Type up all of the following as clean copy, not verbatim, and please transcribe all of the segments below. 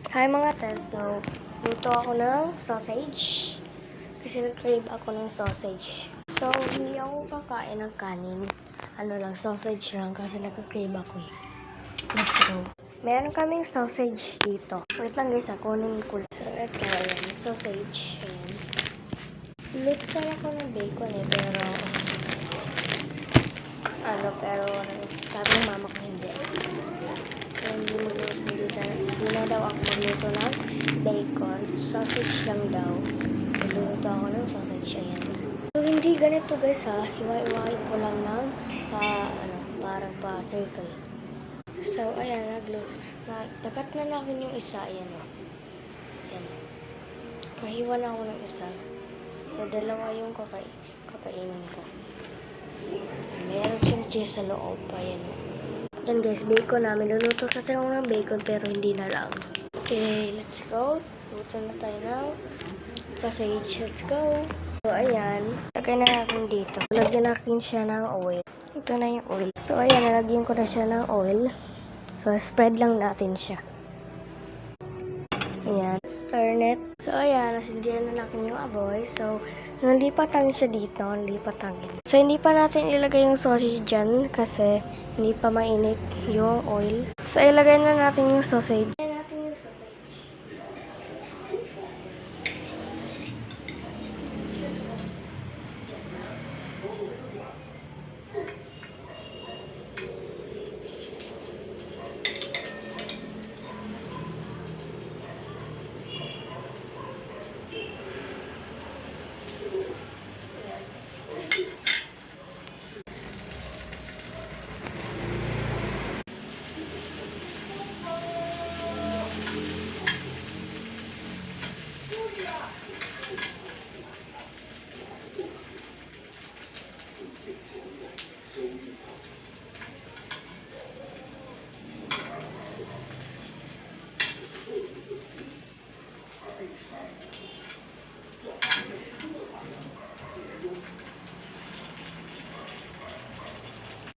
Hi mga tess, so luto ako ng sausage kasi nag-crave ako ng sausage. So hindi ako kakain ng kanin, sausage lang kasi nag-crave ako eh. Let's go. Meron kaming sausage dito. Wait lang guys, kunin ko. So ito, ayan, sausage. Ayan. Luto sana ako ng bacon eh, pero sabi ng mama ko hindi. So hindi na daw ako magluto ng bacon. Sausage lang daw. Magluto ako ng sausage. Ayan. So hindi ganito guys ha. Iwa-iwain ko lang ng parang pa-circle. So ayan, nakat na natin yung isa. Ayan o. Ayan. Kahiwa na ako ng isa. So dalawa yung kakainin ko. Meron siyang cheese sa loob. Ayan o. Yan guys, bacon namin. Luluto kasi ako ng bacon pero hindi na lang. Okay, let's go. Luto na tayo ng sausage. Let's go. So, ayan. Lagay na natin dito. Lagyan natin siya ng oil. Ito na yung oil. So, ayan. Nalagyan ko na siya ng oil. So, spread lang natin siya. Ayan. Turn it. So, ayan. Nasindihan na natin yung apoy. So, nalipatangin siya dito. Nalipatangin. So, hindi pa natin ilagay yung sausage dyan kasi hindi pa mainit yung oil. So, ilagay na natin yung sausage. Ilagay natin yung sausage.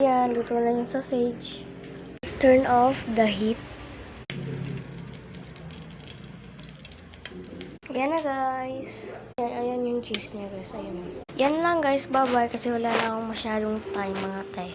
Yan, luto na yung sausage. Let's turn off the heat. Yan na guys. Ayan yung cheese niya guys. Ayan. Yan lang guys. Bye-bye kasi wala na akong masyadong time mga tay.